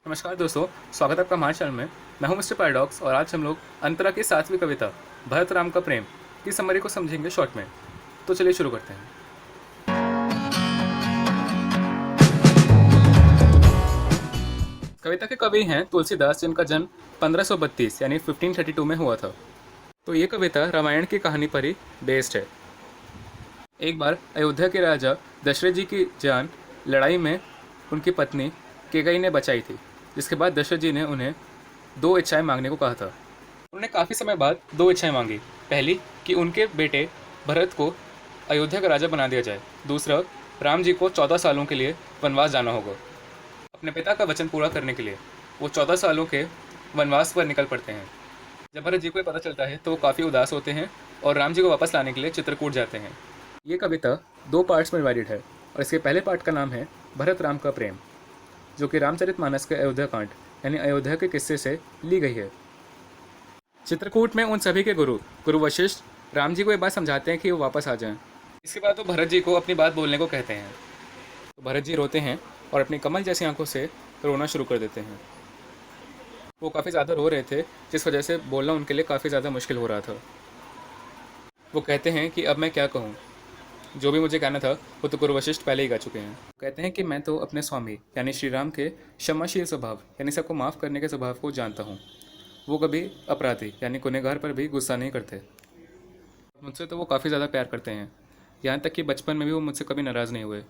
नमस्कार दोस्तों, स्वागत है आपका हमारे चैनल में। मैं हूं मिस्टर पैराडॉक्स और आज हम लोग अंतरा की 7वीं कविता भरत राम का प्रेम की समरी को समझेंगे शॉर्ट में। तो चलिए शुरू करते हैं। कविता के कवि हैं तुलसीदास, जिनका जन्म 1532 यानी 1532 में हुआ था। तो ये कविता रामायण की कहानी पर ही बेस्ड है। एक बार अयोध्या के राजा दशरथ जी की जान लड़ाई में उनकी पत्नी कैकेयी ने बचाई थी, जिसके बाद दशरथ जी ने उन्हें दो इच्छाएं मांगने को कहा था। उन्होंने काफ़ी समय बाद दो इच्छाएं मांगी। पहली कि उनके बेटे भरत को अयोध्या का राजा बना दिया जाए। दूसरा, राम जी को 14 सालों के लिए वनवास जाना होगा। अपने पिता का वचन पूरा करने के लिए वो 14 सालों के वनवास पर निकल पड़ते हैं। जब भरत जी को ये पता चलता है तो वो काफ़ी उदास होते हैं और राम जी को वापस लाने के लिए चित्रकूट जाते हैं। ये कविता दो पार्ट्स में डिवाइडेड है और इसके पहले पार्ट का नाम है भरत राम का प्रेम, जो कि रामचरितमानस के अयोध्या कांड यानी अयोध्या के किस्से से ली गई है। चित्रकूट में उन सभी के गुरु वशिष्ठ राम जी को एक बात समझाते हैं कि वो वापस आ जाएं। इसके बाद वो भरत जी को अपनी बात बोलने को कहते हैं। तो भरत जी रोते हैं और अपनी कमल जैसी आंखों से रोना शुरू कर देते हैं। वो काफ़ी ज़्यादा रो रहे थे, जिस वजह से बोलना उनके लिए काफ़ी ज़्यादा मुश्किल हो रहा था। वो कहते हैं कि अब मैं क्या कहूँ, जो भी मुझे कहना था वो तो गुरु वशिष्ठ पहले ही गा चुके हैं। कहते हैं कि मैं तो अपने स्वामी यानी श्री राम के क्षमाशील स्वभाव यानी सबको माफ़ करने के स्वभाव को जानता हूँ। वो कभी अपराधी यानी गुनहगार पर भी गुस्सा नहीं करते। मुझसे तो वो काफ़ी ज़्यादा प्यार करते हैं, यहाँ तक कि बचपन में भी वो मुझसे कभी नाराज़ नहीं हुए।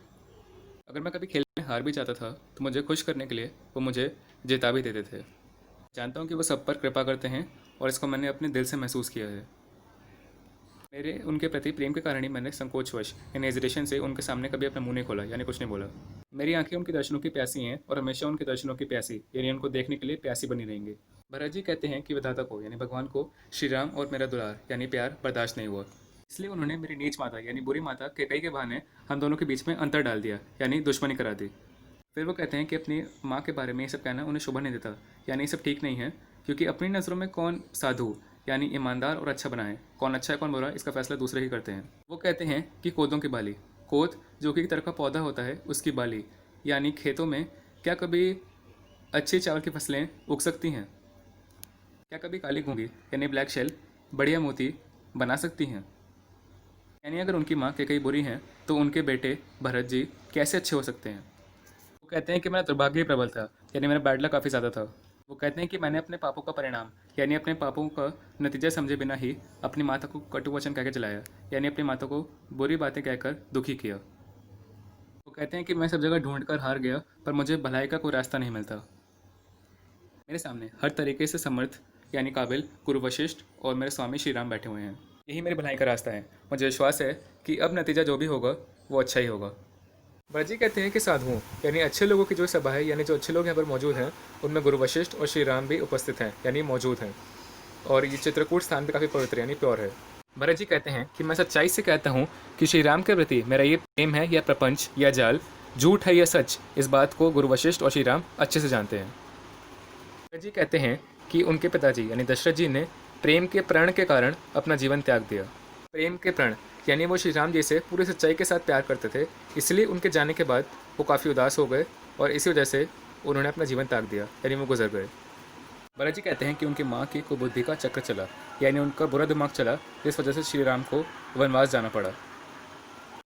अगर मैं कभी खेल में हार भी जाता था तो मुझे खुश करने के लिए वो मुझे जिता भी देते थे। जानता हूँ कि वो सब पर कृपा करते हैं और इसको मैंने अपने दिल से महसूस किया है। मेरे उनके प्रति प्रेम के कारण ही मैंने संकोचवश यानी हेजिटेशन से उनके सामने कभी अपना मुंह नहीं खोला यानी कुछ नहीं बोला। मेरी आंखें उनके दर्शनों की प्यासी हैं और हमेशा उनके दर्शनों की प्यासी यानी उनको देखने के लिए प्यासी बनी रहेंगी। भरत जी कहते हैं कि विधाता को यानी भगवान को श्री राम और मेरा दुलार यानी प्यार बर्दाश्त नहीं हुआ, इसलिए उन्होंने मेरी नीच माता यानी बुरी माता कैकेयी के बहाने हम दोनों के बीच में अंतर डाल दिया यानी दुश्मनी करा दी। फिर वो कहते हैं कि अपनी माँ के बारे में ये सब कहना उन्हें शोभा नहीं देता यानी ये सब ठीक नहीं है, क्योंकि अपनी नज़रों में कौन साधु यानी ईमानदार और अच्छा बनाए, कौन अच्छा है कौन बुरा, इसका फैसला दूसरे ही करते हैं। वो कहते हैं कि कोदों की बाली, कोद जो कि एक तरह का पौधा होता है, उसकी बाली यानी खेतों में क्या कभी अच्छी चावल की फसलें उग सकती हैं? क्या कभी काली घूंगी यानी ब्लैक शेल बढ़िया मोती बना सकती हैं? यानी अगर उनकी माँ कैकेयी बुरी हैं तो उनके बेटे भरत जी कैसे अच्छे हो सकते हैं? वो कहते हैं कि मेरा दुर्भाग्य ही प्रबल था यानी मेरा बैड लक काफ़ी ज़्यादा था। वो कहते हैं कि मैंने अपने पापों का परिणाम यानी अपने पापों का नतीजा समझे बिना ही अपनी माता को कटु वचन कह के जलाया यानी अपनी माता को बुरी बातें कहकर दुखी किया। वो कहते हैं कि मैं सब जगह ढूंढ कर हार गया, पर मुझे भलाई का कोई रास्ता नहीं मिलता। मेरे सामने हर तरीके से समर्थ यानी काबिल गुरु वशिष्ठ और मेरे स्वामी श्री राम बैठे हुए हैं। यही मेरी भलाई का रास्ता है। मुझे विश्वास है कि अब नतीजा जो भी होगा वो अच्छा ही होगा। भरत जी कहते हैं कि साधुओं यानी अच्छे लोगों की जो सभा है यानी जो अच्छे लोग यहाँ पर मौजूद हैं, उनमें गुरु वशिष्ठ और श्री राम भी उपस्थित हैं यानी मौजूद हैं, और ये चित्रकूट स्थान भी काफ़ी पवित्र यानी प्योर है। भरत जी कहते हैं कि मैं सच्चाई से कहता हूँ कि श्री राम के प्रति मेरा ये प्रेम है या प्रपंच या जाल, झूठ है या सच, इस बात को गुरु वशिष्ठ और श्री राम अच्छे से जानते हैं। भरत जी कहते हैं कि उनके पिताजी यानी दशरथ जी ने प्रेम के प्रण के कारण अपना जीवन त्याग दिया। प्रेम के प्रण यानी वो श्री राम जी से पूरी सच्चाई के साथ प्यार करते थे, इसलिए उनके जाने के बाद वो काफ़ी उदास हो गए और इसी वजह से उन्होंने अपना जीवन त्याग दिया यानी वो गुजर गए। भरत जी कहते हैं कि उनकी माँ की कुबुद्धि का चक्र चला यानी उनका बुरा दिमाग चला, जिस वजह से श्री राम को वनवास जाना पड़ा।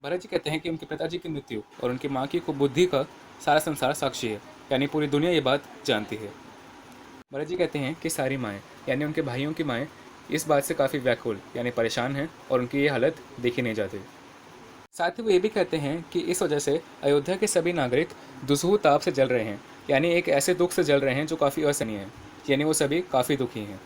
भरत जी कहते हैं कि उनके पिताजी की मृत्यु और उनकी माँ की कुबुद्धि का सारा संसार साक्षी है यानी पूरी दुनिया ये बात जानती है। भरत जी कहते हैं कि सारी माएँ यानी उनके भाइयों की माएँ इस बात से काफ़ी व्याकुल यानी परेशान हैं और उनकी ये हालत देखी नहीं जाती। साथ ही वो ये भी कहते हैं कि इस वजह से अयोध्या के सभी नागरिक दुसूह ताप से जल रहे हैं यानी एक ऐसे दुख से जल रहे हैं जो काफ़ी असहनीय है, यानी वो सभी काफ़ी दुखी हैं।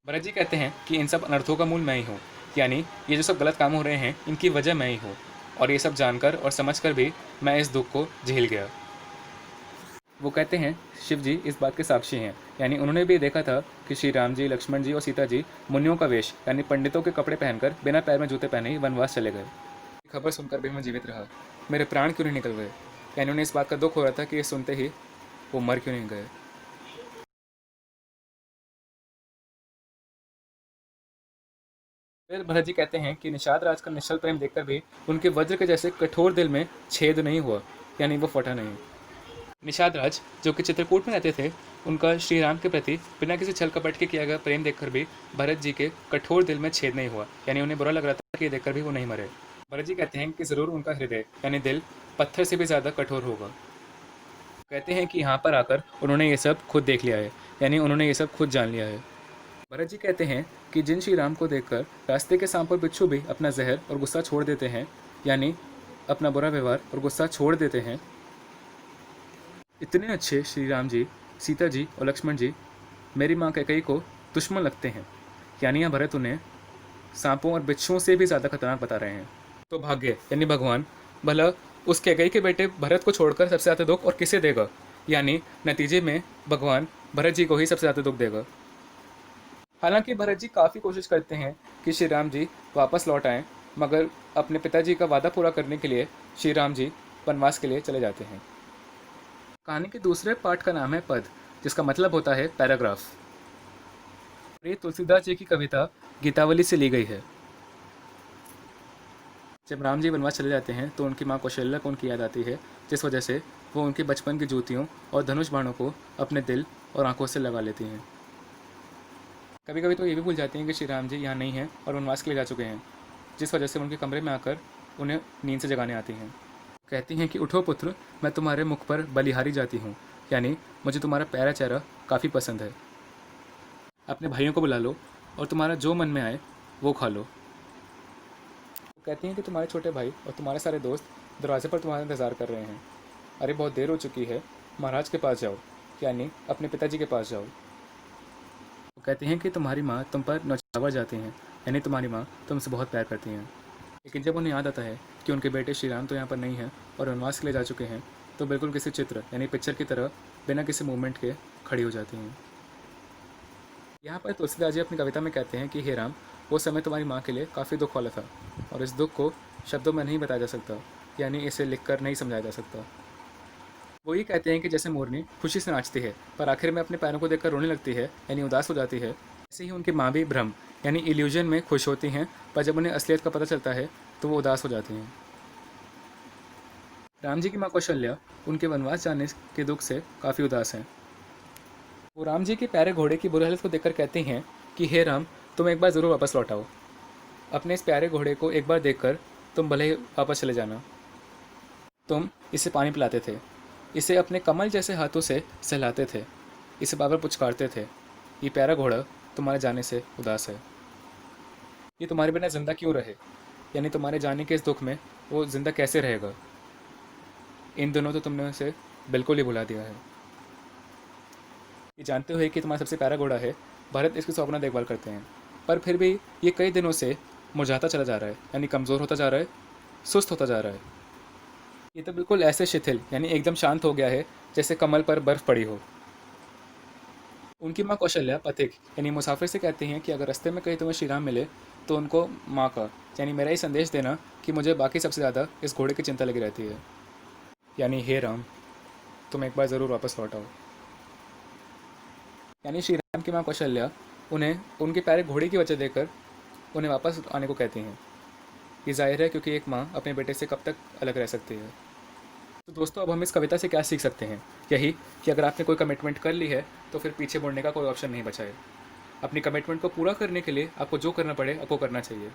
भरत जी कहते हैं कि इन सब अनर्थों का मूल मैं ही हूँ, यानी ये जो सब गलत काम हो रहे हैं इनकी वजह मैं ही हूँ, और ये सब जानकर और समझकर भी मैं इस दुख को झेल गया। वो कहते हैं शिव जी इस बात के साक्षी हैं, यानी उन्होंने भी देखा था कि श्री राम जी, लक्ष्मण जी और सीता जी मुनियों का वेश यानी पंडितों के कपड़े पहनकर बिना पैर में जूते पहने ही वनवास चले गए। खबर सुनकर भी मैं जीवित रहा, मेरे प्राण क्यों नहीं निकल गए, यानी उन्हें इस बात का दुख हो रहा था कि ये सुनते ही वो मर क्यों नहीं गए। फिर भरत जी कहते हैं कि निषाद राज का निश्चल प्रेम देखकर भी उनके वज्र के जैसे कठोर दिल में छेद नहीं हुआ, यानी वो फटा नहीं। निषाद राज, जो कि चित्रकूट में रहते थे, उनका श्री राम के प्रति बिना किसी छल कपट के किया गया प्रेम देखकर भी भरत जी के कठोर दिल में छेद नहीं हुआ, यानी उन्हें बुरा लग रहा था कि ये देखकर भी वो नहीं मरे। भरत जी कहते हैं कि ज़रूर उनका हृदय यानी दिल पत्थर से भी ज़्यादा कठोर होगा। कहते हैं कि यहाँ पर आकर उन्होंने ये सब खुद देख लिया है, यानी उन्होंने ये सब खुद जान लिया है। भरत जी कहते हैं कि जिन श्री राम को देखकर रास्ते के सांप और बिच्छू भी अपना जहर और गुस्सा छोड़ देते हैं, यानी अपना बुरा व्यवहार और गुस्सा छोड़ देते हैं, इतने अच्छे श्री राम जी, सीता जी और लक्ष्मण जी मेरी माँ कैकेयी को दुश्मन लगते हैं, यानी यह भरत उन्हें सांपों और बिच्छुओं से भी ज़्यादा खतरनाक बता रहे हैं। तो भाग्य यानी भगवान भला उस कैकेयी के बेटे भरत को छोड़कर सबसे ज़्यादा दुख और किसे देगा, यानी नतीजे में भगवान भरत जी को ही सबसे ज़्यादा दुख देगा। हालांकि भरत जी काफ़ी कोशिश करते हैं कि श्री राम जी वापस लौट आएँ, मगर अपने पिताजी का वादा पूरा करने के लिए श्री राम जी वनवास के लिए चले जाते हैं। कहानी के दूसरे पार्ट का नाम है पद, जिसका मतलब होता है पैराग्राफ। ये तुलसीदास जी की कविता गीतावली से ली गई है। जब राम जी वनवास चले जाते हैं तो उनकी माँ कौशल्या को उनकी याद आती है, जिस वजह से वो उनके बचपन की जूतियों और धनुष बाणों को अपने दिल और आंखों से लगा लेती हैं। कभी कभी तो ये भी भूल जाती हैं कि श्री राम जी यहाँ नहीं हैं और वनवास के लिए जा चुके हैं, जिस वजह से उनके कमरे में आकर उन्हें नींद से जगाने आती हैं। कहती हैं कि उठो पुत्र, मैं तुम्हारे मुख पर बलिहारी जाती हूँ, यानी मुझे तुम्हारा प्यारा चेहरा काफ़ी पसंद है। अपने भाइयों को बुला लो और तुम्हारा जो मन में आए वो खा लो। कहती हैं कि तुम्हारे छोटे भाई और तुम्हारे सारे दोस्त दरवाजे पर तुम्हारा इंतज़ार कर रहे हैं। अरे बहुत देर हो चुकी है, महाराज के पास जाओ, यानी अपने पिताजी के पास जाओ। वो कहती हैं कि तुम्हारी माँ तुम पर नौछावर जाती हैं, यानी तुम्हारी माँ तुमसे बहुत प्यार करती हैं। लेकिन जब उन्हें याद आता है कि उनके बेटे श्री राम तो यहाँ पर नहीं हैं और वनवास के लिए जा चुके हैं, तो बिल्कुल किसी चित्र यानी पिक्चर की तरह बिना किसी मूवमेंट के खड़ी हो जाती हैं। यहाँ पर तुलसीदास जी अपनी कविता में कहते हैं कि हे राम, वो समय तुम्हारी माँ के लिए काफ़ी दुख वाला था और इस दुख को शब्दों में नहीं बताया जा सकता, यानी इसे लिखकर नहीं समझाया जा सकता। वो ये कहते हैं कि जैसे मोरनी खुशी से नाचती है पर आखिर में अपने पैरों को देखकर रोने लगती है, यानी उदास हो जाती है, ऐसे ही उनकी माँ भी भ्रम यानी इल्यूजन में खुश होती हैं, पर जब उन्हें असलियत का पता चलता है तो वो उदास हो जाती हैं। राम जी की माँ कौशल्या उनके वनवास जाने के दुख से काफ़ी उदास हैं। वो राम जी के प्यारे घोड़े की बुरी हालत को देखकर कहती हैं कि हे राम, तुम एक बार ज़रूर वापस लौट आओ। अपने इस प्यारे घोड़े को एक बार देखकर तुम भले ही वापस चले जाना। तुम इसे पानी पिलाते थे, इसे अपने कमल जैसे हाथों से सहलाते थे, इसे बार बार पुचकारते थे। ये प्यारा घोड़ा तुम्हारे जाने से उदास है। ये तुम्हारे बिना ज़िंदा क्यों रहे, यानी तुम्हारे जाने के इस दुख में वो ज़िंदा कैसे रहेगा। इन दिनों तो तुमने उसे बिल्कुल ही भुला दिया है। ये जानते हुए कि तुम्हारा सबसे प्यारा घोड़ा है, भरत इसकी सौगना देखभाल करते हैं, पर फिर भी ये कई दिनों से मुरझाता चला जा रहा है, यानी कमज़ोर होता जा रहा है, सुस्त होता जा रहा है। ये तो बिल्कुल ऐसे शिथिल यानी एकदम शांत हो गया है जैसे कमल पर बर्फ़ पड़ी हो। उनकी माँ कौशल्या पथिक यानी मुसाफिर से कहती हैं कि अगर रास्ते में कहीं तुम्हें श्री राम मिले तो उनको माँ का यानी मेरा ही संदेश देना कि मुझे बाकी सबसे ज़्यादा इस घोड़े की चिंता लगी रहती है, यानी हे राम, तुम एक बार ज़रूर वापस लौट आओ। यानी श्री राम की माँ कौशल्या उन्हें उनके प्यारे घोड़े की वजह देकर उन्हें वापस आने को कहती हैं। ये जाहिर है क्योंकि एक माँ अपने बेटे से कब तक अलग रह सकती है। तो दोस्तों, अब हम इस कविता से क्या सीख सकते हैं? यही कि अगर आपने कोई कमिटमेंट कर ली है तो फिर पीछे मुड़ने का कोई ऑप्शन नहीं बचा है। अपनी कमिटमेंट को पूरा करने के लिए आपको जो करना पड़े आपको करना चाहिए।